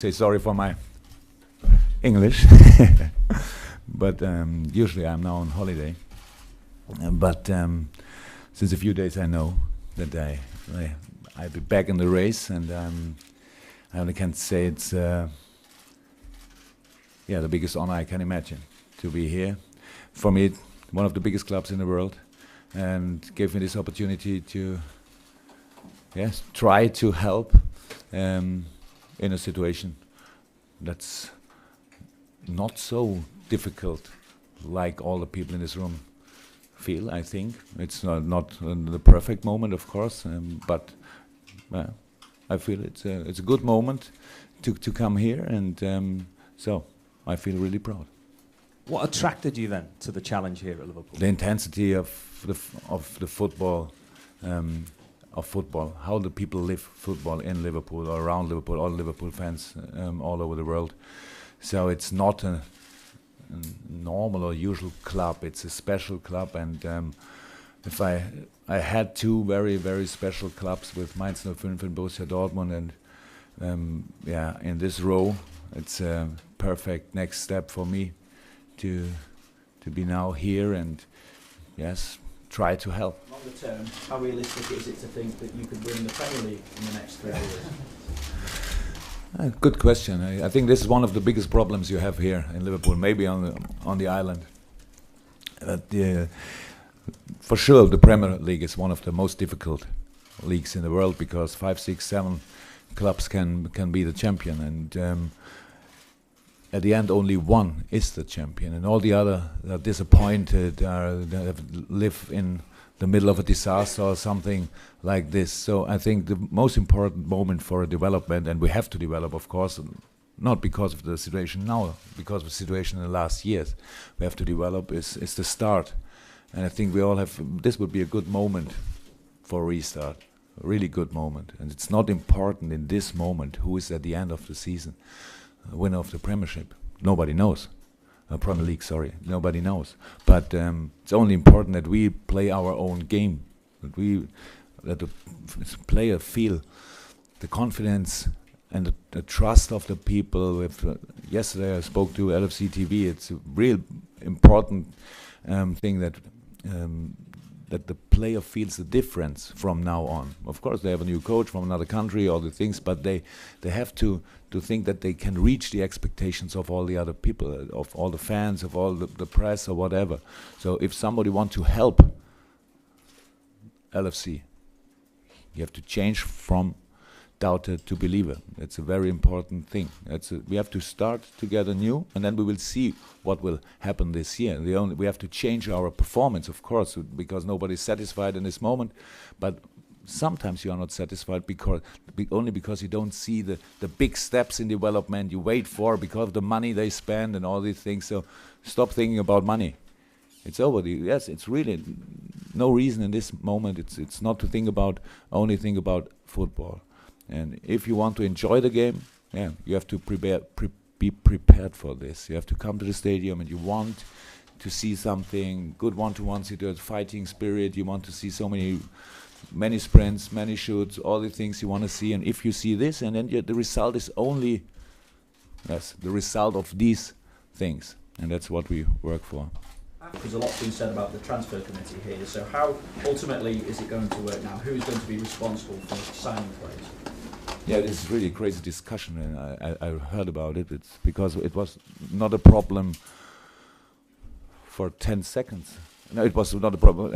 Say sorry for my English, but usually I'm now on holiday. But since a few days I know that I'll be back in the race, and I only can say it's the biggest honor I can imagine to be here. For me, one of the biggest clubs in the world, and gave me this opportunity to try to help in a situation that's not so difficult like all the people in this room feel. I think it's not the perfect moment, of course, but I feel it's a good moment to come here, and so I feel really proud. What attracted you then to the challenge here at Liverpool? The intensity of the football, how the people live football in Liverpool or around Liverpool, all Liverpool fans all over the world. So it's not a normal or usual club, it's a special club, and if I had two very, very special clubs with Mainz 05 and Borussia Dortmund, and in this row, it's a perfect next step for me to be now here and try to help. Longer term, how realistic is it to think that you could win the Premier League in the next 3 years? Good question. I think this is one of the biggest problems you have here in Liverpool, maybe on the island. For sure, the Premier League is one of the most difficult leagues in the world because 5, 6, 7 clubs can be the champion, and at the end only one is the champion, and all the other are disappointed, they live in the middle of a disaster or something like this. So I think the most important moment for a development, and we have to develop, of course, not because of the situation now, because of the situation in the last years, we have to develop is the start. And I think we all have, this would be a good moment for a restart, a really good moment. And it's not important in this moment who is at the end of the season winner of the Premiership. Nobody knows. Premier League, sorry. Nobody knows. But it's only important that we play our own game, that the player feel the confidence and the trust of the people. Yesterday I spoke to LFC TV. It's a real important thing that the player feels the difference from now on. Of course, they have a new coach from another country, all the things, but they have to think that they can reach the expectations of all the other people, of all the fans, of all the press or whatever. So if somebody wants to help LFC, you have to change from doubter to believer. It's a very important thing. We have to start together new, and then we will see what will happen this year. We have to change our performance, of course, because nobody's satisfied in this moment. But sometimes you are not satisfied only because you don't see the big steps in development you wait for because of the money they spend and all these things. So stop thinking about money. It's over. It's really no reason in this moment. It's not to only think about football. And if you want to enjoy the game, you have to be prepared for this. You have to come to the stadium and you want to see something good one-to-ones, you do a fighting spirit, you want to see so many sprints, many shoots, all the things you want to see. And if you see this, and then the result is only the result of these things. And that's what we work for. There's a lot been said about the transfer committee here, so how ultimately is it going to work now? Who's going to be responsible for signing players? Yeah, this is really a crazy discussion, and I heard about it. It's because it was not a problem for 10 seconds. No, it was not a problem.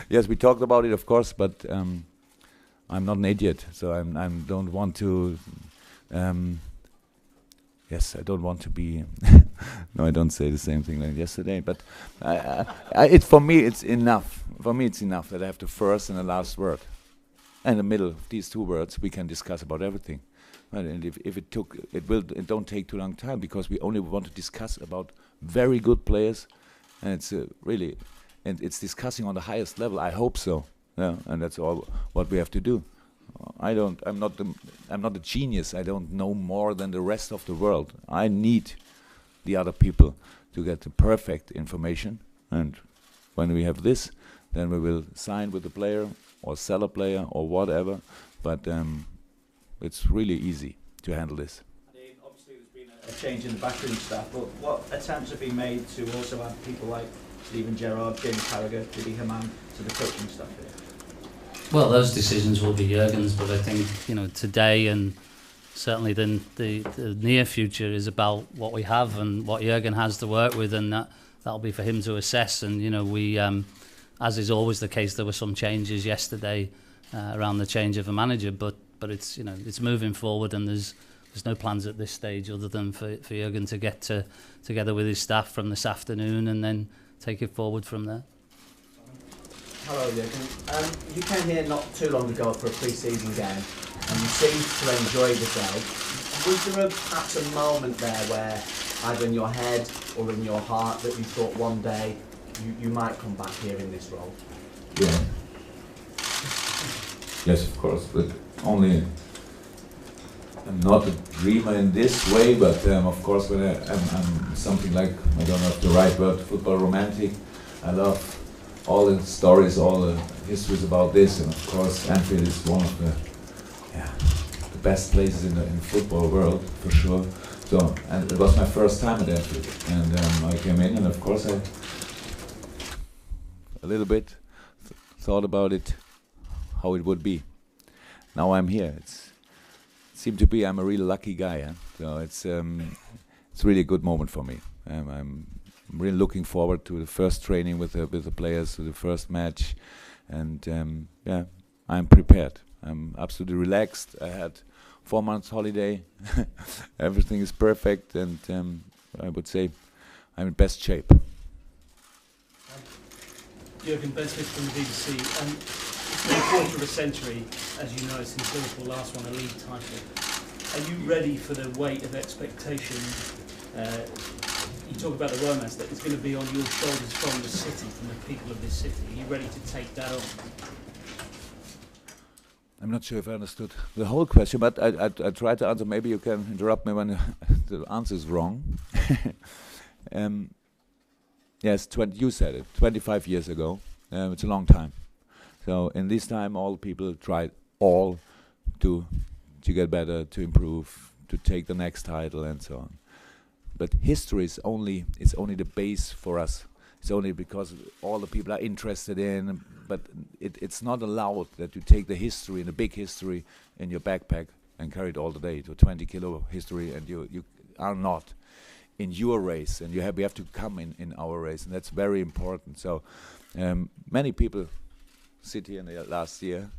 Yes, we talked about it, of course, but I'm not an idiot, so I don't want to. Yes, I don't want to be. No, I don't say the same thing like yesterday. But for me, it's enough. For me, it's enough that I have the first and the last word. And in the middle of these two words, we can discuss about everything. Right? And if it don't take too long time, because we only want to discuss about very good players, and it's really, and it's discussing on the highest level. I hope so. Yeah, and that's all what we have to do. I'm not a genius. I don't know more than the rest of the world. I need the other people to get the perfect information, and when we have this, then we will sign with the player or sell a player or whatever. But it's really easy to handle this. a change in the backroom staff, but what attempts have been made to also add people like Steven Gerrard, Jamie Carragher, Didi Hamann to the coaching staff here? Well, those decisions will be Jurgen's, but I think, you know, today and certainly the near future is about what we have and what Jurgen has to work with, and that'll be for him to assess. And, you know, we, as is always the case, there were some changes yesterday around the change of a manager, but it's, you know, it's moving forward, and there's no plans at this stage other than for Jurgen to get together with his staff from this afternoon and then take it forward from there. Hello, Jurgen. You came here not too long ago for a pre-season game, and you seemed to enjoy yourself. Was there perhaps a moment there where, either in your head or in your heart, that you thought one day you might come back here in this role? Yeah. Yes, of course, but only I'm not a dreamer in this way, but of course when I'm something like, I don't know if the right word, football romantic. I love all the stories, all the histories about this, and of course Anfield is one of the best places in the football world, for sure. So, and it was my first time at Anfield, and I came in, and of course I a little bit thought about it, how it would be. Now I'm here. It seemed to be I'm a really lucky guy, huh? So it's really a good moment for me. I'm really looking forward to the first training with the players, to the first match, and yeah, I'm prepared. I'm absolutely relaxed. I had 4 months holiday. Everything is perfect, and I would say I'm in best shape. Jurgen, Ben Smith from the BBC. It's been a quarter of a century, as you know, since Liverpool last won a league title. Are you ready for the weight of expectation? You talk about the romance that is going to be on your shoulders from the city, from the people of this city. Are you ready to take that on? I'm not sure if I understood the whole question, but I try to answer. Maybe you can interrupt me when the answer is wrong. Yes, you said it, 25 years ago. It's a long time. So in this time, all people tried to get better, to improve, to take the next title, and so on. But history is only the base for us. It's only because all the people are interested in, but it's not allowed that you take the history, the big history, in your backpack and carry it all the day to 20 kilo history, and you are not in your race, and we have to come in our race, and that's very important. So many people sit here in the last year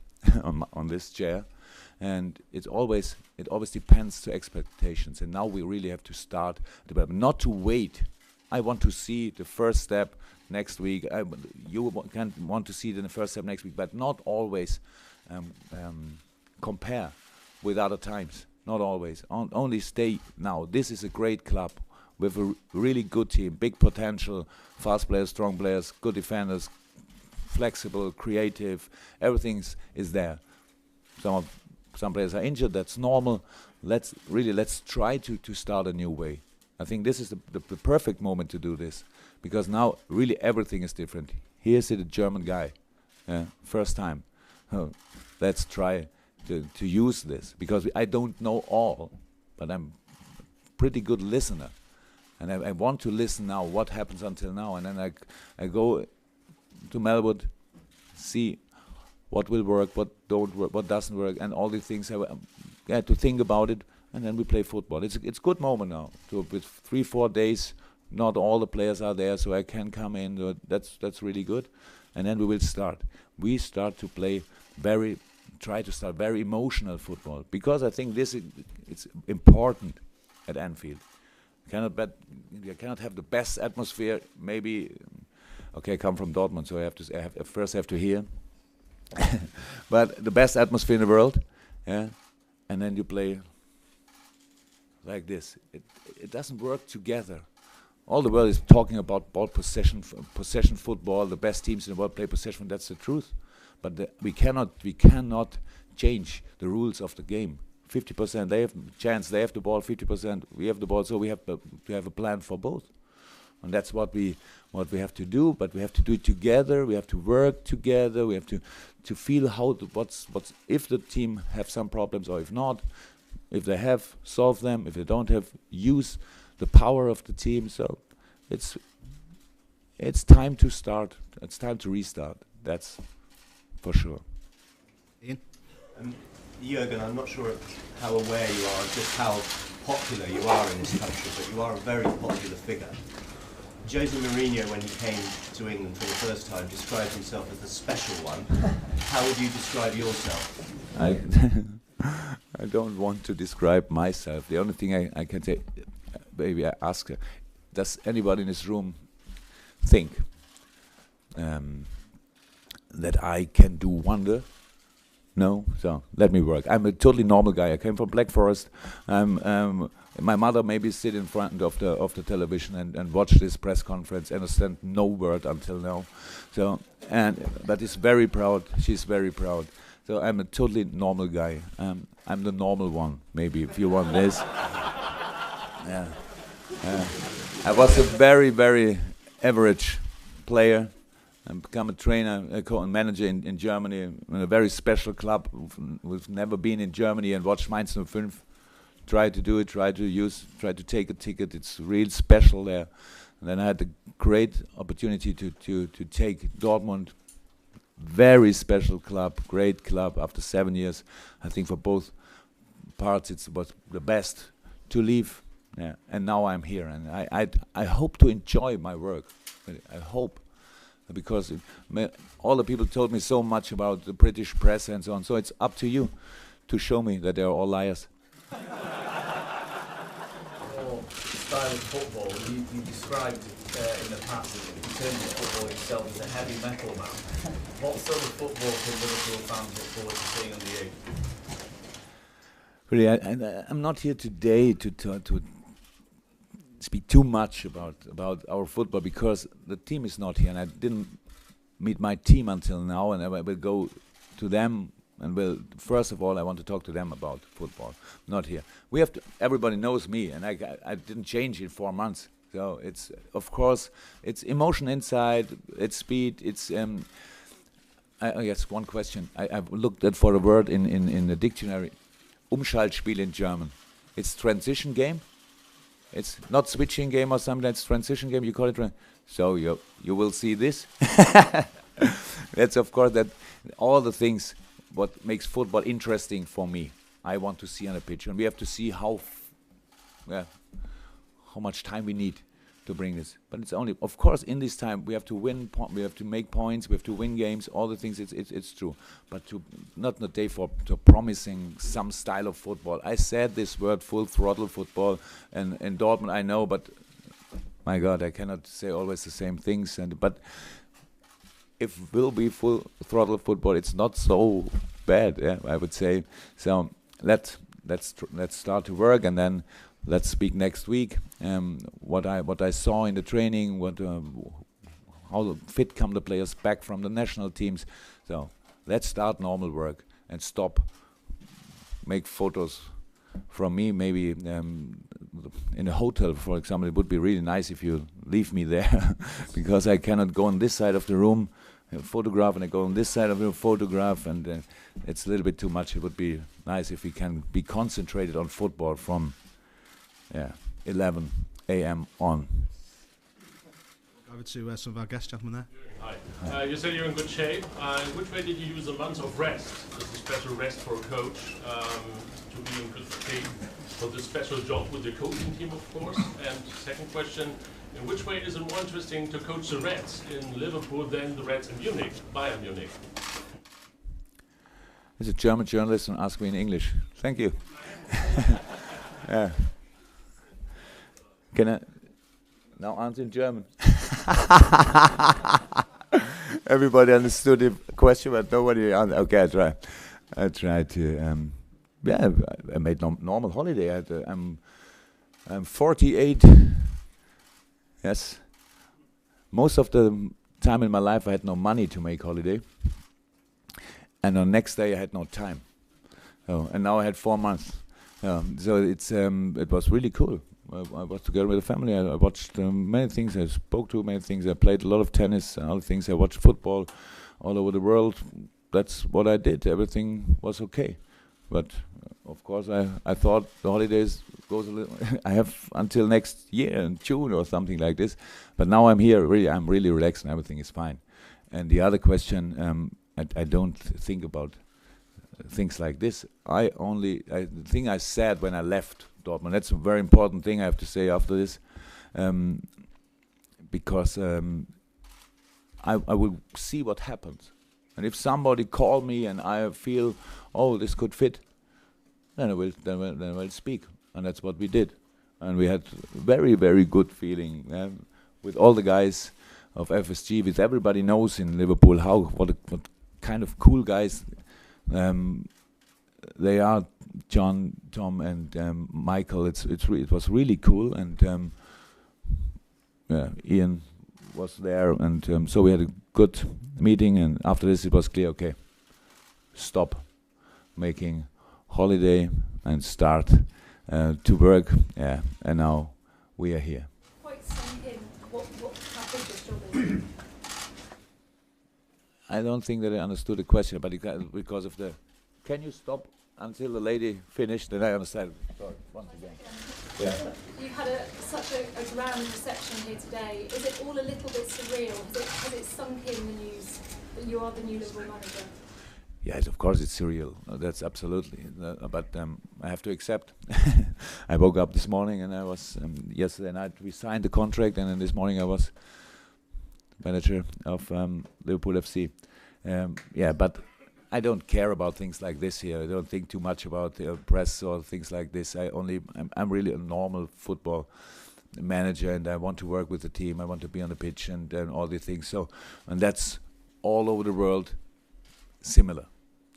on this chair, and it always depends to expectations, and now we really have to start development, not to wait. I want to see the first step next week. You can want to see the first step next week, but not always compare with other times. Not always. Only stay now. This is a great club with a really good team, big potential, fast players, strong players, good defenders, flexible, creative. Everything is there. Some players are injured. That's normal. Let's try to start a new way. I think this is the perfect moment to do this, because now really everything is different. Here's the German guy, first time. Let's try to use this, because I don't know all, but I'm pretty good listener, and I want to listen now. What happens until now, and then I go to Melwood, see what will work, what don't work, what doesn't work, and all these things. To think about it. And then we play football. It's a good moment now. With 3-4 days, not all the players are there, so I can come in. That's really good. And then we will start. We start to play try to start very emotional football, because I think it's important at Anfield. You cannot have the best atmosphere. Maybe, okay, I come from Dortmund, so I first have to hear. But the best atmosphere in the world, yeah. And then you play like this. It doesn't work together. All the world is talking about ball possession football. The best teams in the world play possession. That's the truth. But we cannot change the rules of the game. 50% they have chance. They have the ball. 50% we have the ball. So we have to have a plan for both. And that's what we have to do. But we have to do it together. We have to work together. We have to feel what's if the team have some problems or if not. If they have, solve them. If they don't have, use the power of the team. So it's time to start. It's time to restart. That's for sure. Ian? Jurgen, I'm not sure how aware you are of just how popular you are in this country, but you are a very popular figure. Jose Mourinho, when he came to England for the first time, described himself as the special one. How would you describe yourself? I don't want to describe myself. The only thing I can say, maybe I ask her, does anybody in this room think that I can do wonder? No? So let me work. I'm a totally normal guy. I came from Black Forest. My mother maybe sit in front of the television and watch this press conference, understand no word until now. So but is very proud. She's very proud. So I'm a totally normal guy. I'm the normal one, maybe, if you want this. Yeah. I was a very, very average player. I become a trainer, a manager in Germany, in a very special club. We've never been in Germany and watched Mainz 05. Try to do it, try to take a ticket. It's real special there. And then I had the great opportunity to take Dortmund. Very special club, great club. After 7 years, I think for both parts it was the best to leave. Yeah. And now I'm here, and I hope to enjoy my work. I hope, because all the people told me so much about the British press and so on. So it's up to you to show me that they're all liars. Your style of football, you described in the past in terms of football itself as a heavy metal man. What sort of football can Liverpool fans look forward to seeing under you? Really, I'm not here today to speak too much about our football, because the team is not here, and I didn't meet my team until now, and I will go to them, and first of all I want to talk to them about football. Not here. We have to. Everybody knows me, and I didn't change in 4 months. So it's, of course, it's emotion inside, it's speed, it's. Yes, one question. I've looked at for a word in the dictionary. Umschaltspiel in German. It's transition game. It's not switching game or something. It's transition game. You call it. So you will see this. That's, of course, that all the things what makes football interesting for me. I want to see on a pitch, and we have to see how much time we need to bring this. But it's only, of course, in this time we have to win. We have to make points. We have to win games. All the things. It's true. But to not the day for promising some style of football. I said this word, full throttle football, and in Dortmund I know, but my God, I cannot say always the same things. But if it will be full throttle football, it's not so bad. Yeah, I would say. So let's start to work, and then let's speak next week. What I saw in the training, how fit come the players back from the national teams. So let's start normal work and stop. Make photos from me, maybe in a hotel, for example. It would be really nice if you leave me there, because I cannot go on this side of the room, photograph, and I go on this side of the photograph, and it's a little bit too much. It would be nice if we can be concentrated on football from 11 a.m. on. Over to some of our guest gentlemen there. Hi. You said you're in good shape. Which way did you use a month of rest? This is a special rest for a coach to be in good shape for this special job with the coaching team, of course. And second question, in which way is it more interesting to coach the Reds in Liverpool than the Reds in Munich, Bayern Munich? There's a German journalist and asked me in English. Thank you. Yeah. Can I now answer in German? Everybody understood the question, but nobody answered. Okay, I try to. I made normal holiday. I'm 48. Yes. Most of the time in my life, I had no money to make holiday, and on the next day I had no time. Oh, and now I had 4 months. So it was really cool. I was together with the family. I watched many things. I spoke to many things. I played a lot of tennis and other things. I watched football all over the world. That's what I did. Everything was okay. But of course, I thought the holidays goes a little. I have until next year in June or something like this. But now I'm here. Really, I'm really relaxed and everything is fine. And the other question, I don't think about things like this. The thing I said when I left Dortmund. That's a very important thing I have to say after this, because I will see what happens. And if somebody call me and I feel, oh, this could fit, then I will speak. And that's what we did. And we had very, very good feeling with all the guys of FSG, with everybody knows in Liverpool what kind of cool guys they are. John, Tom, and Michael. It was really cool, and Ian was there, and so we had a good meeting. And after this, it was clear. Okay, stop making holiday and start to work. Yeah, and now we are here. Quite sunk in. How big this job is? I don't think that I understood the question, but because of the. Can you stop until the lady finished? Then I understand. Sorry, once again. Yeah. You've had such a grand reception here today. Is it all a little bit surreal? Has it sunk in the news that you are the new Liverpool manager? Yes, of course it's surreal. That's absolutely. But I have to accept. I woke up this morning and I was yesterday night we signed the contract, and then this morning I was manager of Liverpool FC. Yeah, but I don't care about things like this here. I don't think too much about the press or things like this. I'm really a normal football manager, and I want to work with the team. I want to be on the pitch and all these things. So, and that's all over the world similar.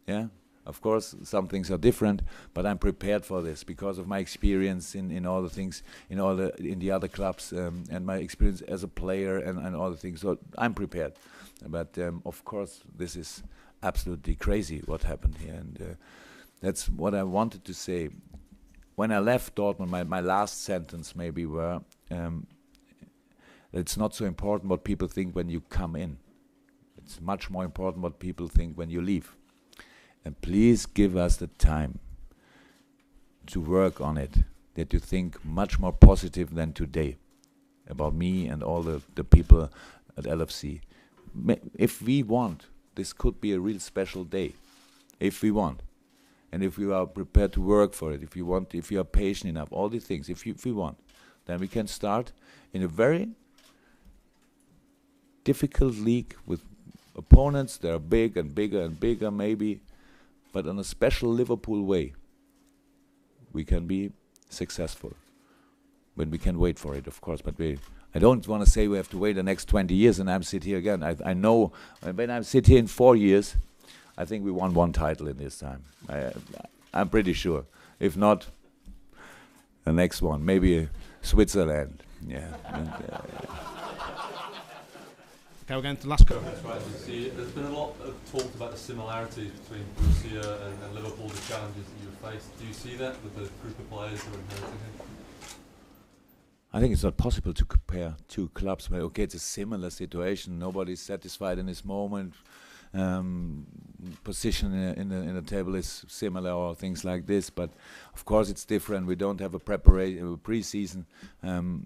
Yeah, of course some things are different, but I'm prepared for this because of my experience in all the things in the other clubs and my experience as a player and all the things. So I'm prepared. But of course this is absolutely crazy what happened here, and that's what I wanted to say. When I left Dortmund, my last sentence maybe were, it's not so important what people think when you come in. It's much more important what people think when you leave. And please give us the time to work on it, that you think much more positive than today about me and all the people at LFC. If we want, this could be a real special day, if we want. And if we are prepared to work for it, if you are patient enough, all these things, if we want, then we can start in a very difficult league with opponents that are big and bigger and bigger maybe, but in a special Liverpool way, we can be successful. When we can wait for it, of course, but I don't want to say we have to wait the next 20 years and I'm sit here again. I know when I sit here in 4 years, I think we won one title in this time. I'm pretty sure. If not, the next one, maybe Switzerland. Yeah. Okay, we're going to Lasco. That's right. There's been a lot of talk about the similarities between Borussia and Liverpool, the challenges that you faced. Do you see that with the group of players who are inheriting it? I think it's not possible to compare two clubs. Well, okay, it's a similar situation. Nobody's satisfied in this moment. Position in the table is similar or things like this, but of course it's different. We don't have a pre-season, and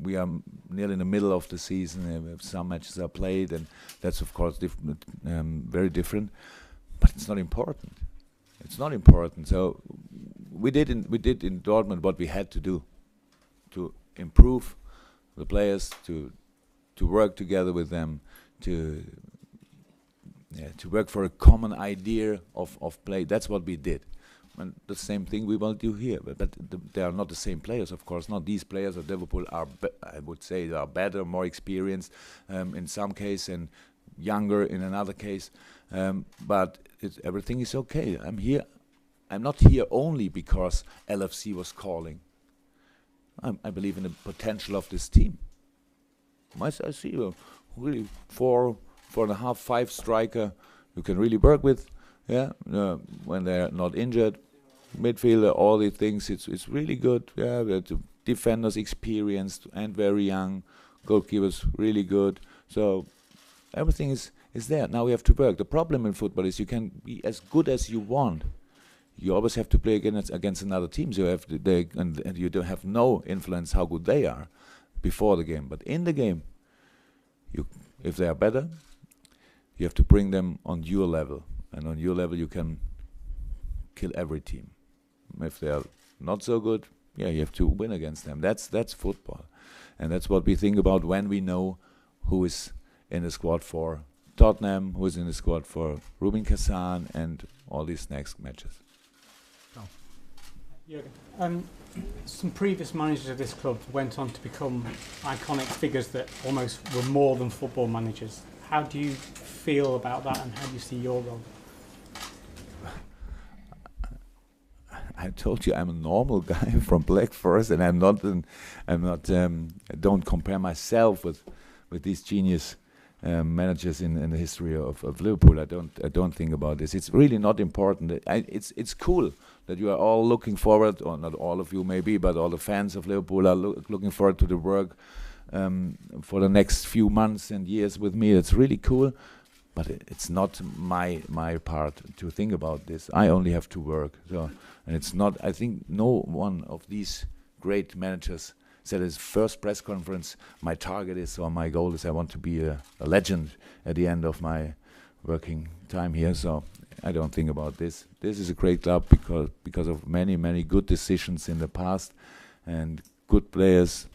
we are nearly in the middle of the season. Some matches are played, and that's of course very different. But it's not important. It's not important. So we did in Dortmund what we had to do to improve the players, to work together with them, to work for a common idea of play. That's what we did. And the same thing we will do here. But they are not the same players, of course. Not these players at Liverpool are, I would say, they are better, more experienced in some case, and younger in another case. But everything is okay. I'm here. I'm not here only because LFC was calling. I believe in the potential of this team. I see really 4.5, 5 striker you can really work with. Yeah, when they're not injured, midfielder, all these things. It's really good. Yeah, the defenders experienced and very young, goalkeepers really good. So everything is there. Now we have to work. The problem in football is you can be as good as you want. you always have to play against another team. So you have and you don't have no influence how good they are before the game. But in the game, if they are better, you have to bring them on your level, and on your level you can kill every team. If they are not so good, yeah, you have to win against them. That's football, and that's what we think about when we know who is in the squad for Tottenham, who is in the squad for Rubin Kazan, and all these next matches. Jurgen, some previous managers of this club went on to become iconic figures that almost were more than football managers. How do you feel about that, and how do you see your role? I told you I'm a normal guy from Black Forest, and don't compare myself with these genius managers in the history of Liverpool. I don't think about this. It's really not important. It's cool that you are all looking forward, or not all of you maybe, but all the fans of Liverpool are looking forward to the work for the next few months and years with me. It's really cool, but it's not my part to think about this. I only have to work. So, and it's not. I think no one of these great managers said his first press conference, my target is, or my goal is, I want to be a legend at the end of my working time here. So I don't think about this. This is a great club because of many good decisions in the past and good players